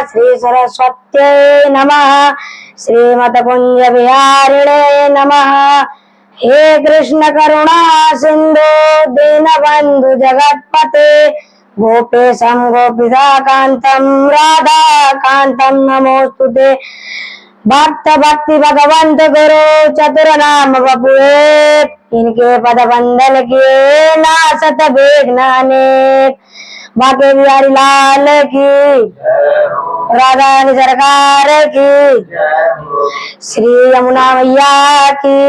श्री सरस्वत्यै नमः। श्रीमतकुंज विहारिणे नमः। हे कृष्ण करुणा सिंधु दीनबंधु जगत्पते गोपेशं गोपिकांतं राधा कांतं नमोस्तुते। भक्त भक्ति भगवंत गुरु चतुर नाम बपुए इनके पद बंदन किए नासत विघ्न अनेक। बाके बिहारी लाल की, राधा रानी सरकार की, श्री यमुना मैया की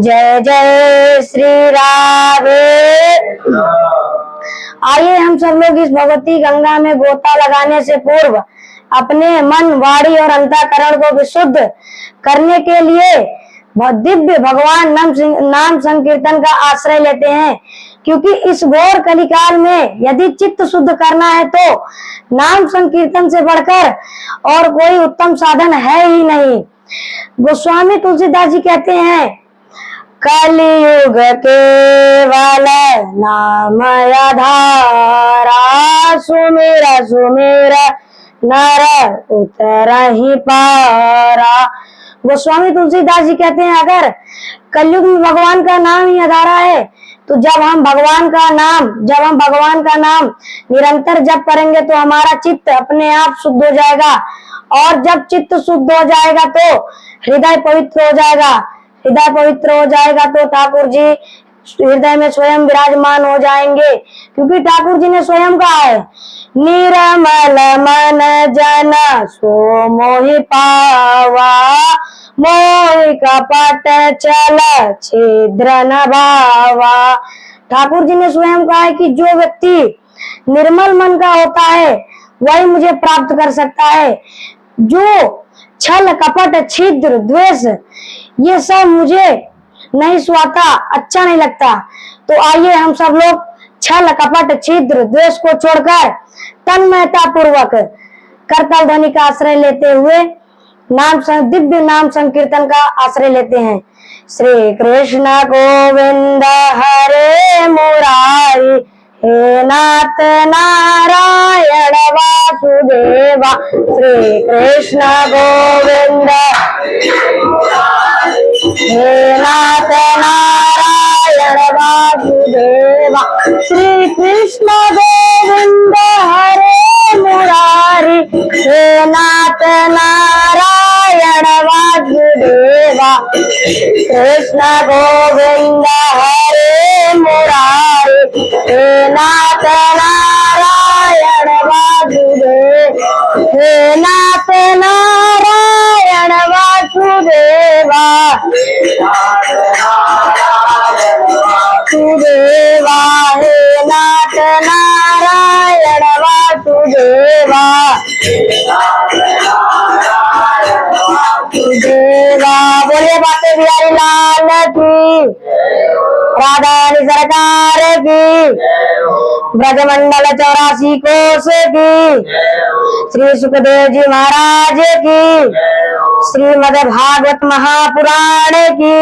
जय जय श्री राधे। आइए हम सब लोग इस भगवती गंगा में गोता लगाने से पूर्व अपने मन, वाणी और अंतःकरण को विशुद्ध करने के लिए दिव्य भगवान नाम संकीर्तन का आश्रय लेते हैं, क्योंकि इस घोर कलिकाल में यदि चित्त शुद्ध करना है तो नाम संकीर्तन से बढ़कर और कोई उत्तम साधन है ही नहीं। गोस्वामी तुलसीदास जी कहते हैं, कलियुग केवल नाम आधारा सुमेरा सुमेरा नर उतरहि पारा। गोस्वामी तुलसीदास जी कहते हैं, अगर कलयुग में भगवान का नाम ही आधारा है तो जब हम भगवान का नाम निरंतर जप करेंगे तो हमारा चित्त अपने आप शुद्ध हो जाएगा, और जब चित्त शुद्ध हो जाएगा तो हृदय पवित्र हो जाएगा। हृदय पवित्र हो जाएगा तो ठाकुर जी हृदय में स्वयं विराजमान हो जाएंगे, क्योंकि ठाकुर जी ने स्वयं कहा है, निर्मल मन जन सो मोहि पावा मोहि कपट चल छिद्र न भावा। ठाकुर जी ने स्वयं कहा है कि जो व्यक्ति निर्मल मन का होता है वही मुझे प्राप्त कर सकता है। जो छल कपट छिद्र द्वेष ये सब मुझे नहीं सुहाता, अच्छा नहीं लगता। तो आइए हम सब लोग छल कपट छिद्र द्वेष को छोड़कर तन्मयता पूर्वक करताल ध्वनि का आश्रय लेते हुए दिव्य नाम संकीर्तन का आश्रय लेते हैं। श्री कृष्ण गोविंद हरे मुरारी हे नाथ नारायण वासुदेवा। श्री कृष्ण गोविंद हे नाथ नारायण वासुदेवा। श्री कृष्ण गोविंद हरे मुरारी हे नाथ नारायण वासुदेवा। कृष्ण गोविंद हरे मुरारी हे नाथ नारायण वासुदेवा। हे नाथ नारायण वासुदेवा। वासुदेवा हे नाथ नारायण वासुदेवा। वासुदेवा बोलिए बाके बिहारी लाल की, राधा रानी सरकार की, ब्रजमंडल 84 कोस की, श्री सुखदेव जी महाराज की, श्रीमद् भागवत महापुराण की,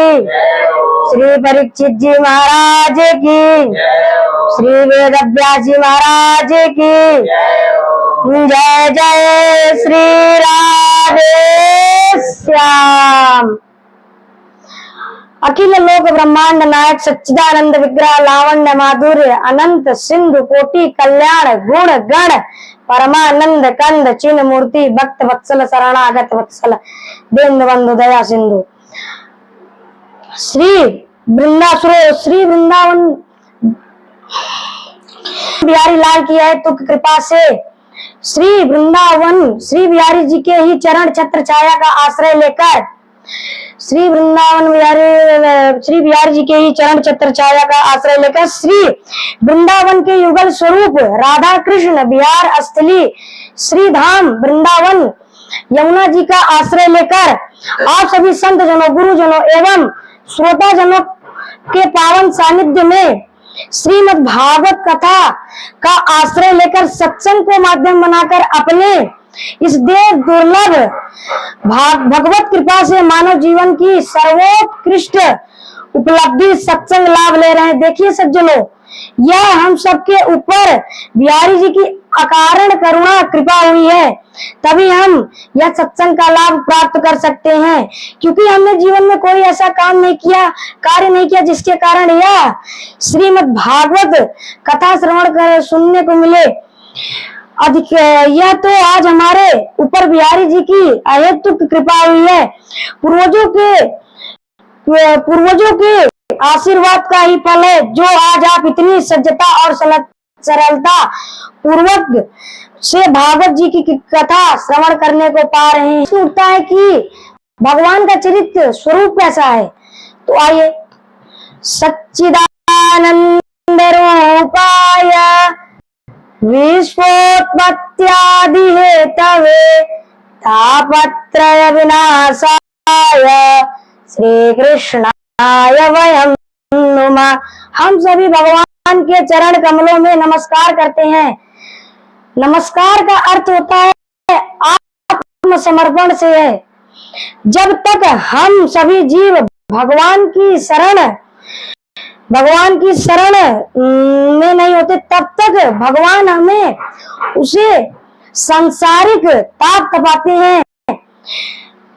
श्री परीक्षित जी महाराज की, श्री वेद व्यास जी महाराज की जय जय श्री राधे श्याम। अखिल लोक ब्रह्मांड नायक सच्चिदानंद विग्रह लावण्य माधुर्य अनंत सिंधु कोटि कल्याण गुण गण परमानंद कंद चिन्ह मूर्ति भक्त वत्सल शरणागत वत्सल दीन बंधु दया सिंधु। श्री वृंदावन बिहारी लाल की है तो कृपा से श्री वृंदावन श्री बिहारी जी के ही चरण छत्र छाया का आश्रय लेकर श्री बिहारी जी के ही चरण छत्र छाया का आश्रय लेकर श्री वृंदावन के युगल स्वरूप राधा कृष्ण बिहार स्थली श्री धाम वृंदावन यमुना जी का आश्रय लेकर आप सभी संत जनों, गुरुजनों एवं श्रोता जनों के पावन सानिध्य में श्रीमद् भागवत कथा का आश्रय लेकर सत्संग को माध्यम बनाकर अपने इस देव दुर्लभ भगवत कृपा से मानव जीवन की सर्वोत्कृष्ट उपलब्धि सत्संग लाभ ले रहे हैं। देखिए सज्जनों, यह हम सबके ऊपर बिहारी जी की अकारण करुणा कृपा हुई है, तभी हम यह सत्संग का लाभ प्राप्त कर सकते हैं। क्योंकि हमने जीवन में कोई ऐसा काम नहीं किया, कार्य नहीं किया जिसके कारण यह श्रीमद् भागवत कथा श्रवण कर सुनने को मिले। अधिक यह तो आज हमारे ऊपर बिहारी जी की अहेतुक कृपा हुई है। पूर्वजों के आशीर्वाद का ही फल है जो आज आप इतनी सज्जता और सरलता पूर्वक से भागवत जी की कथा श्रवण करने को पा रहे हैं। उठता है कि भगवान का चरित्र स्वरूप कैसा है। तो आइए, सच्चिदानंद रूपाय विश्वोत्पत्त्यादि हेतवे तापत्रय विनाशाय श्री कृष्णाय वयं नुमः। हम सभी भगवान के चरण कमलों में नमस्कार करते हैं। नमस्कार का अर्थ होता है आत्मसमर्पण से है। जब तक हम सभी जीव भगवान की शरण में नहीं होते, तब तक भगवान हमें उसे सांसारिक ताप तपाते हैं।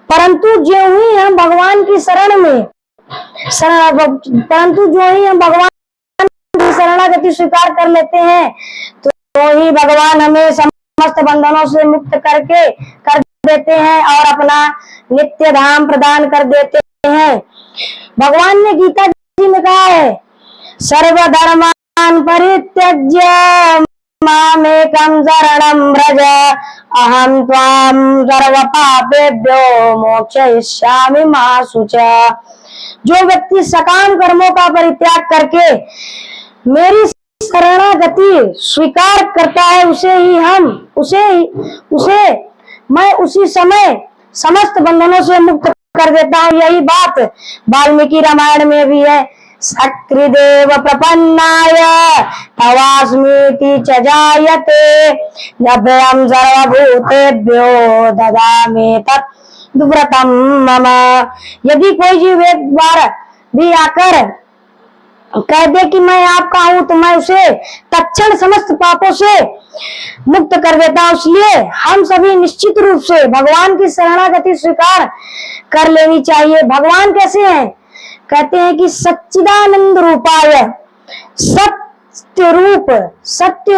परंतु जो ही हम भगवान की शरणागति स्वीकार कर लेते हैं, तो ही भगवान हमें समस्त बंधनों से मुक्त कर देते हैं और अपना नित्य धाम प्रदान कर देते हैं। भगवान ने गीता जी में कहा है, सर्वधर्मान् परित्यज्य मामेकं शरणं व्रज अहं त्वां सर्वपापेभ्यो मोक्षयिष्यामि मा शुचः। जो व्यक्ति सकाम कर्मों का परित्याग करके मेरी शरणागति स्वीकार करता है, उसे मैं उसी समय समस्त बंधनों से मुक्त कर देता हूँ। यही बात वाल्मीकि रामायण में भी है। सकृदेव प्रपन्नाय तवास्मीति च जायते नभ्यं सर्वभूतेभ्यो ददामि तत् व्रतम मम। यदि कोई जीव एक बार भी आकर कह दे कि मैं आपका हूं, तो मैं उसे तत्क्षण समस्त पापों से मुक्त कर देता हूं। इसलिए हम सभी निश्चित रूप से भगवान की शरणागति स्वीकार कर लेनी चाहिए। भगवान कैसे हैं? कहते हैं कि सच्चिदानंद रूपाय, सत्य रूप, सत्य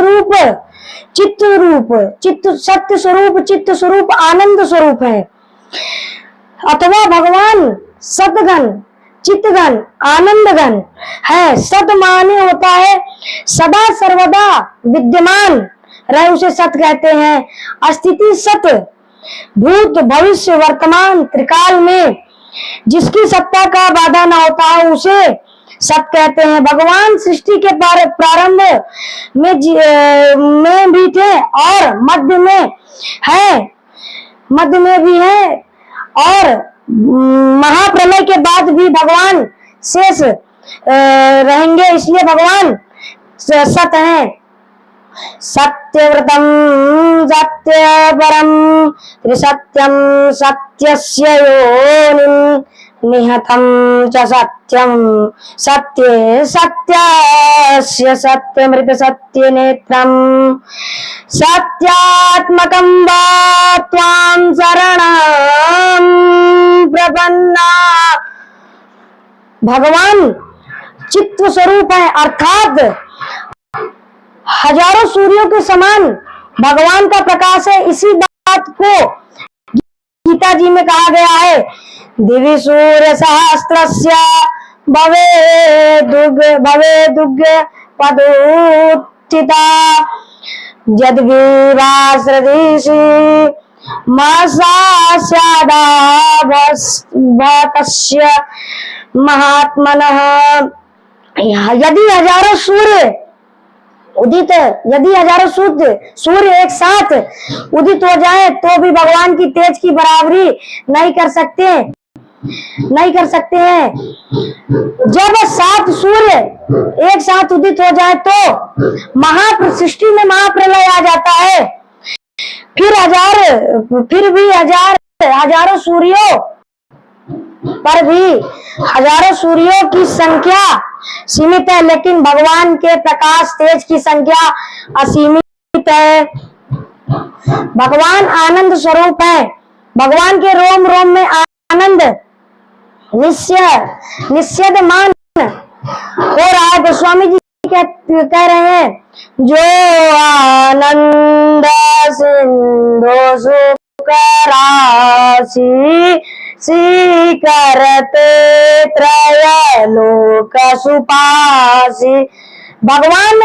स्वरूप, चित्त स्वरूप, आनंद स्वरूप है। अथवा भगवान सतगन, चित्तगन, आनंदगन है। सत माने होता है सदा सर्वदा विद्यमान रहे, उसे सत कहते हैं। स्थिति सत, भूत भविष्य वर्तमान त्रिकाल में जिसकी सत्ता का बाधा न होता है, उसे सत कहते हैं। भगवान सृष्टि के प्रारंभ में भी थे और मध्य में भी है और महाप्रलय के बाद भी भगवान शेष रहेंगे। इसलिए भगवान सत हैं। सत्यव्रतम सत्यपरम त्रिसत्यम सत्यस्य योनिं निहतं च सत्यम सत्ये सत्यस्य सत्यमृत सत्यनेत्रम सत्यात्मकं वा त्वां शरणं प्रपन्ना। भगवान चित्त स्वरूप है, अर्थात हजारों सूर्यों के समान भगवान का प्रकाश है। इसी बात को गीता जी में कहा गया है, दिवि सूर्य सहस्त्रस्य भवेदुग्य पदोत्थिता यद्विवासृदिशि मासास्यादाभस्य महात्मनः। यदि हजारों सूर्य एक साथ उदित हो जाए तो भी भगवान की तेज की बराबरी नहीं कर सकते हैं। जब 7 सूर्य एक साथ उदित हो जाए तो सृष्टि में महाप्रलय आ जाता है। फिर भी हजारों सूर्यों पर भी हजारों सूर्यों की संख्या सीमित है, लेकिन भगवान के प्रकाश तेज की संख्या असीमित है। भगवान आनंद स्वरूप है। भगवान के रोम रोम में आनंद निश्चयमान हो रहा है। गोस्वामी जी कह रहे हैं, जो आनंद सिंधु सुख राशि सी करते त्रय लोक सुपासी। भगवान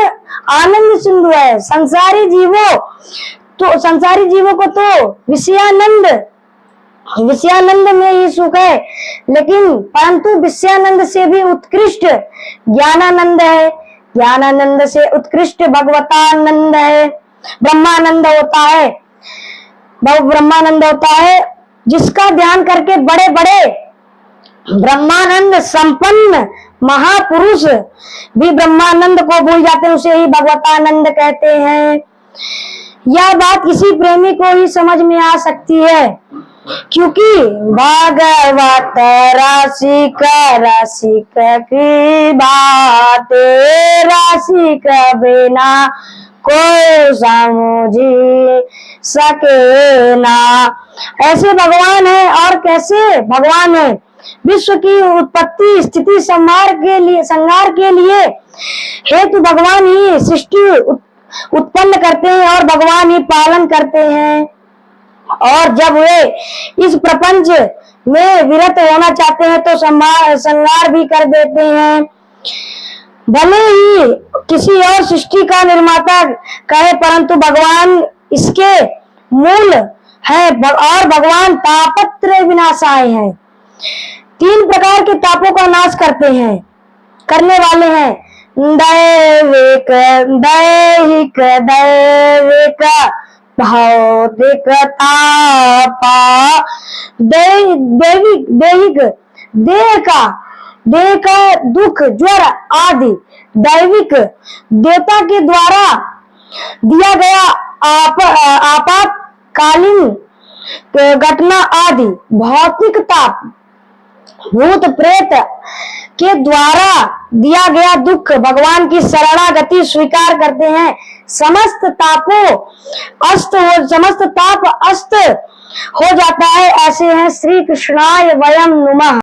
आनंद सिंधु है। संसारी जीवों को तो विषयानंद में ही सुख है, लेकिन परंतु विषयानंद से भी उत्कृष्ट ज्ञानानंद है। ज्ञानानंद से उत्कृष्ट भगवतानंद है। ब्रह्मानंद होता है जिसका ध्यान करके बड़े बड़े ब्रह्मानंद संपन्न महापुरुष भी ब्रह्मानंद को भूल जाते हैं, उसे ही भगवतानंद कहते हैं। यह बात किसी प्रेमी को ही समझ में आ सकती है, क्योंकि भागवत रसिक की बात रसिक बिना को समझ सके ना। ऐसे भगवान है। और कैसे भगवान है? विश्व की उत्पत्ति स्थिति संहार के लिए हेतु भगवान ही सृष्टि उत्पन्न करते हैं और भगवान ही पालन करते हैं। और जब वे इस प्रपंच में विरत होना चाहते हैं तो संहार भी कर देते हैं। भले ही किसी और सृष्टि का निर्माता कहे, परंतु भगवान इसके मूल है और भगवान तापत्र विनाशाय है। 3 प्रकार के तापों का नाश करने वाले हैं। दैविक भौतिक तापा। दैविक देह का दुख ज्वर आदि। दैविक देवता के द्वारा दिया गया आपातकालीन घटना आदि। भौतिक ताप भूत प्रेत के द्वारा दिया गया दुख भगवान की शरणागति स्वीकार करते हैं। समस्त ताप अस्त हो जाता है। ऐसे हैं श्री कृष्णाय वयम नुमः।